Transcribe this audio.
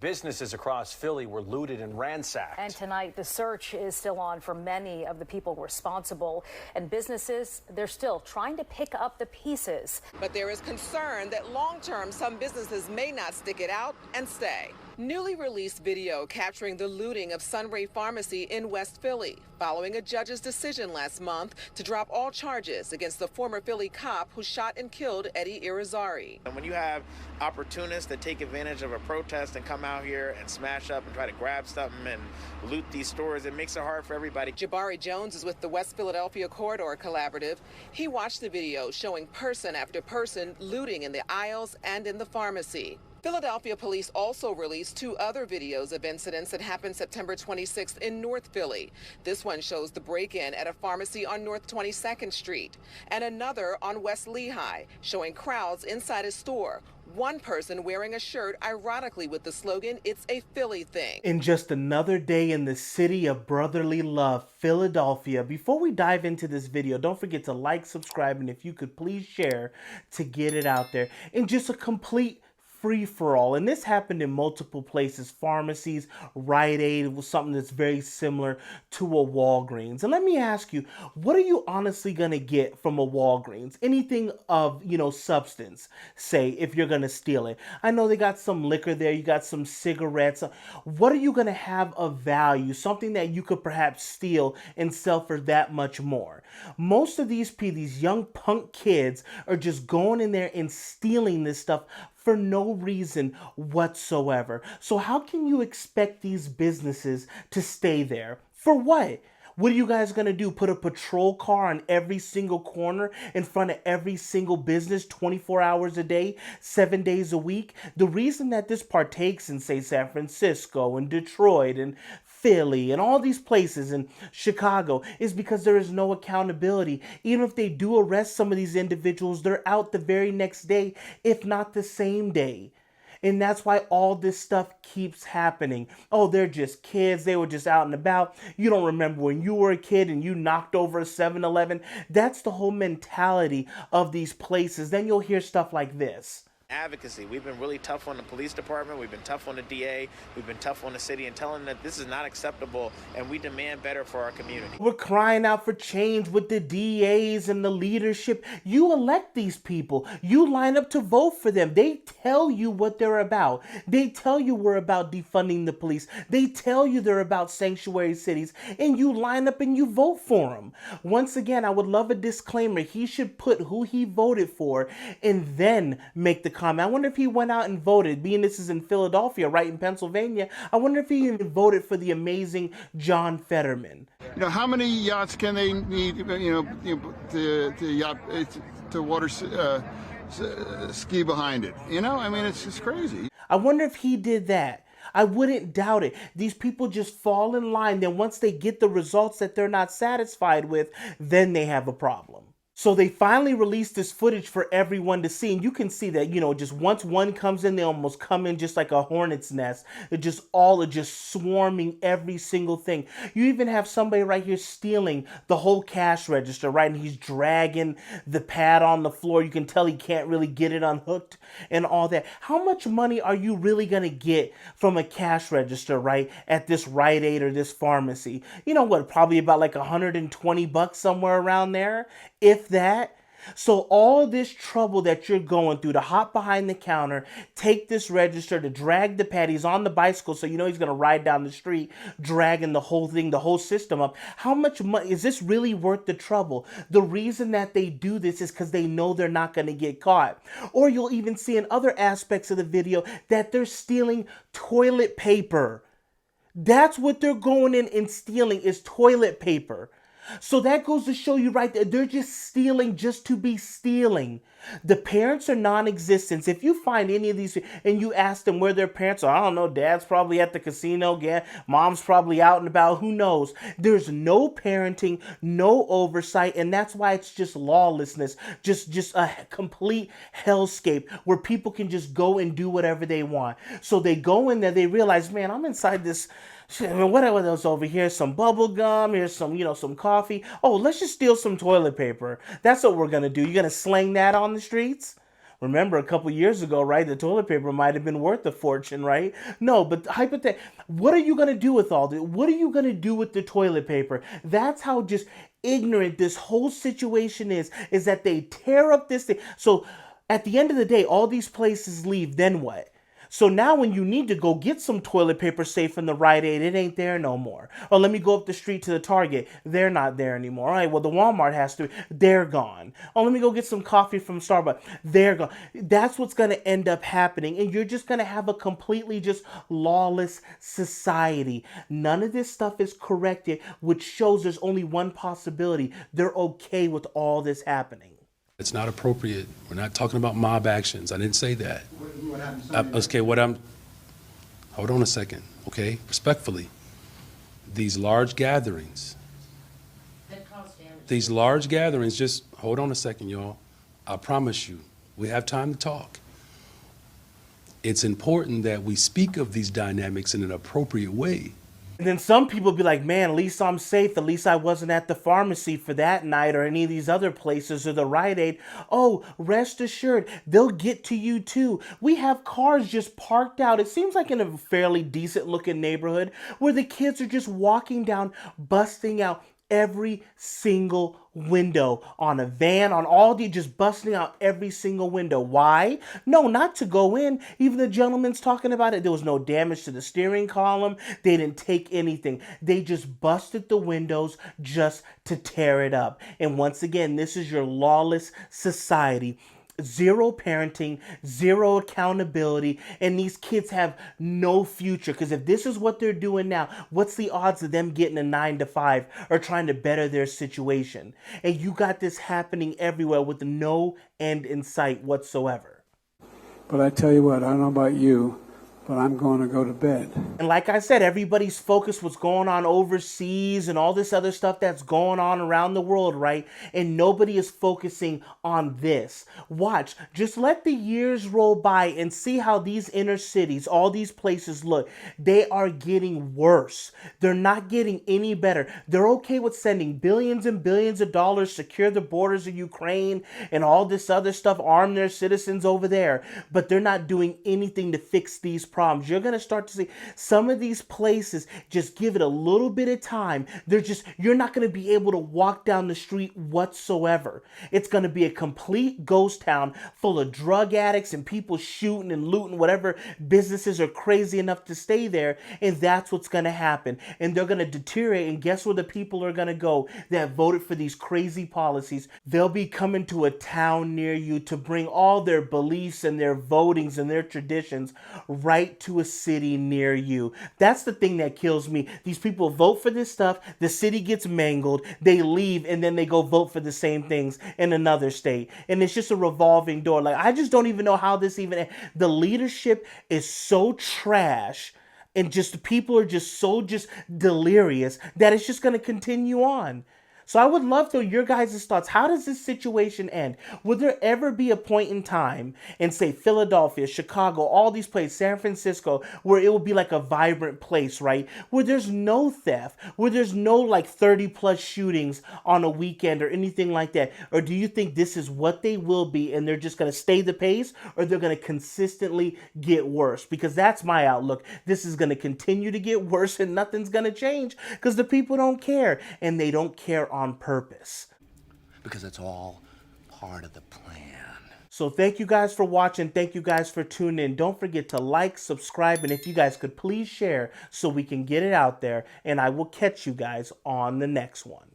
Businesses across Philly were looted and ransacked. And tonight, the search is still on for many of the people responsible. And businesses, they're still trying to pick up the pieces. But there is concern that long-term, some businesses may not stick it out and stay. Newly released video capturing the looting of Sunray Pharmacy in West Philly, following a judge's decision last month to drop all charges against the former Philly cop who shot and killed Eddie Irizarry. And when you have opportunists that take advantage of a protest and come out here and smash up and try to grab something and loot these stores, it makes it hard for everybody. Jabari Jones is with the West Philadelphia Corridor Collaborative. He watched the video showing person after person looting in the aisles and in the pharmacy. Philadelphia police also released 2 other videos of incidents that happened September 26th in North Philly. This one shows the break-in at a pharmacy on North 22nd Street, and another on West Lehigh, showing crowds inside a store. One person wearing a shirt, ironically with the slogan, "It's a Philly thing." In just another day in the city of brotherly love, Philadelphia. Before we dive into this video, don't forget to like, subscribe, and if you could please share to get it out there. In just a complete free-for-all, and this happened in multiple places. Pharmacies, Rite Aid was something that's very similar to a Walgreens. And let me ask you, what are you honestly gonna get from a Walgreens? Anything of, substance, say, if you're gonna steal it. I know they got some liquor there, you got some cigarettes. What are you gonna have of value? Something that you could perhaps steal and sell for that much more. Most of these young punk kids are just going in there and stealing this stuff for no reason whatsoever. So how can you expect these businesses to stay there? For what? What are you guys gonna do? Put a patrol car on every single corner in front of every single business 24 hours a day, 7 days a week? The reason that this partakes in, say, San Francisco and Detroit and Philly and all these places in Chicago is because there is no accountability. Even if they do arrest some of these individuals, they're out the very next day, if not the same day. And that's why all this stuff keeps happening. Oh, they're just kids. They were just out and about. You don't remember when you were a kid and you knocked over a 7-Eleven. That's the whole mentality of these places. Then you'll hear stuff like this. Advocacy. We've been really tough on the police department. We've been tough on the DA. We've been tough on the city and telling them that this is not acceptable and we demand better for our community. We're crying out for change with the DAs and the leadership. You elect these people. You line up to vote for them. They tell you what they're about. They tell you we're about defunding the police. They tell you they're about sanctuary cities, and you line up and you vote for them. Once again, I would love a disclaimer. He should put who he voted for and then make the comment. I wonder if he went out and voted, being this is in Philadelphia, right in Pennsylvania. I wonder if he even voted for the amazing John Fetterman. How many yachts can they need, to water ski behind it? It's just crazy. I wonder if he did that. I wouldn't doubt it. These people just fall in line. Then once they get the results that they're not satisfied with, then they have a problem. So they finally released this footage for everyone to see. And you can see that, just once one comes in, they almost come in just like a hornet's nest. They're just swarming every single thing. You even have somebody right here stealing the whole cash register, right? And he's dragging the pad on the floor. You can tell he can't really get it unhooked and all that. How much money are you really going to get from a cash register, right, at this Rite Aid or this pharmacy? You know what? Probably about like $120 somewhere around there, if that. So all this trouble that you're going through to hop behind the counter, take this register, to drag the pad, he's on the bicycle, so he's going to ride down the street, dragging the whole thing, the whole system up. How much money, is this really worth the trouble? The reason that they do this is because they know they're not going to get caught. Or you'll even see in other aspects of the video that they're stealing toilet paper. That's what they're going in and stealing, is toilet paper. So that goes to show you right there, they're just stealing just to be stealing. The parents are non-existent. If you find any of these and you ask them where their parents are, I don't know, dad's probably at the casino, mom's probably out and about, who knows? There's no parenting, no oversight, and that's why it's just lawlessness, just a complete hellscape where people can just go and do whatever they want. So they go in there, they realize, man, I'm inside this. What are those over here? Some bubble gum, here's some, some coffee. Oh, let's just steal some toilet paper. That's what we're going to do. You're going to sling that on the streets? Remember a couple years ago, right? The toilet paper might have been worth a fortune, right? No, but hypothetically, what are you going to do with all this? What are you going to do with the toilet paper? That's how just ignorant this whole situation is that they tear up this thing. So at the end of the day, all these places leave, then what? So now when you need to go get some toilet paper, say from the Rite Aid, it ain't there no more. Or let me go up the street to the Target. They're not there anymore. All right, well, the Walmart has to. They're gone. Oh, let me go get some coffee from Starbucks. They're gone. That's what's going to end up happening. And you're just going to have a completely just lawless society. None of this stuff is corrected, which shows there's only one possibility. They're okay with all this happening. It's not appropriate. We're not talking about mob actions. I didn't say that. What happened? Hold on a second, okay? Respectfully, these large gatherings, just hold on a second, y'all. I promise you, we have time to talk. It's important that we speak of these dynamics in an appropriate way. And then some people be like, man, at least I'm safe. At least I wasn't at the pharmacy for that night or any of these other places or the Rite Aid. Oh, rest assured, they'll get to you too. We have cars just parked out. It seems like in a fairly decent looking neighborhood where the kids are just walking down, busting out every single window on a van, on all the, just busting out every single window. Why? No, not to go in. Even the gentleman's talking about it. There was no damage to the steering column. They didn't take anything. They just busted the windows just to tear it up. And once again, this is your lawless society. Zero parenting, zero accountability, and these kids have no future. Because if this is what they're doing now, what's the odds of them getting a 9-to-5 or trying to better their situation? And you got this happening everywhere with no end in sight whatsoever. But I tell you what, I don't know about you, but I'm going to go to bed. And like I said, everybody's focus was going on overseas and all this other stuff that's going on around the world, right? And nobody is focusing on this. Watch, just let the years roll by and see how these inner cities, all these places look. They are getting worse. They're not getting any better. They're okay with sending billions and billions of dollars, secure the borders of Ukraine and all this other stuff, arm their citizens over there, but they're not doing anything to fix these problems. You're going to start to see some of these places, just give it a little bit of time. You're not going to be able to walk down the street whatsoever. It's going to be a complete ghost town full of drug addicts and people shooting and looting whatever businesses are crazy enough to stay there. And that's what's going to happen. And they're going to deteriorate. And guess where the people are going to go that voted for these crazy policies? They'll be coming to a town near you to bring all their beliefs and their votings and their traditions right to a city near you. That's the thing that kills me. These people vote for this stuff, the city gets mangled, they leave, and then they go vote for the same things in another state. And it's just a revolving door. Like, I just don't even know how this even, the leadership is so trash and just people are just so just delirious that it's just going to continue on. So I would love to know your guys' thoughts. How does this situation end? Would there ever be a point in time in, say, Philadelphia, Chicago, all these places, San Francisco, where it will be like a vibrant place, right? Where there's no theft, where there's no like 30 plus shootings on a weekend or anything like that? Or do you think this is what they will be and they're just going to stay the pace, or they're going to consistently get worse? Because that's my outlook. This is going to continue to get worse and nothing's going to change because the people don't care, and they don't care on purpose. Because it's all part of the plan. So thank you guys for watching. Thank you guys for tuning in. Don't forget to like, subscribe, and if you guys could please share so we can get it out there. And I will catch you guys on the next one.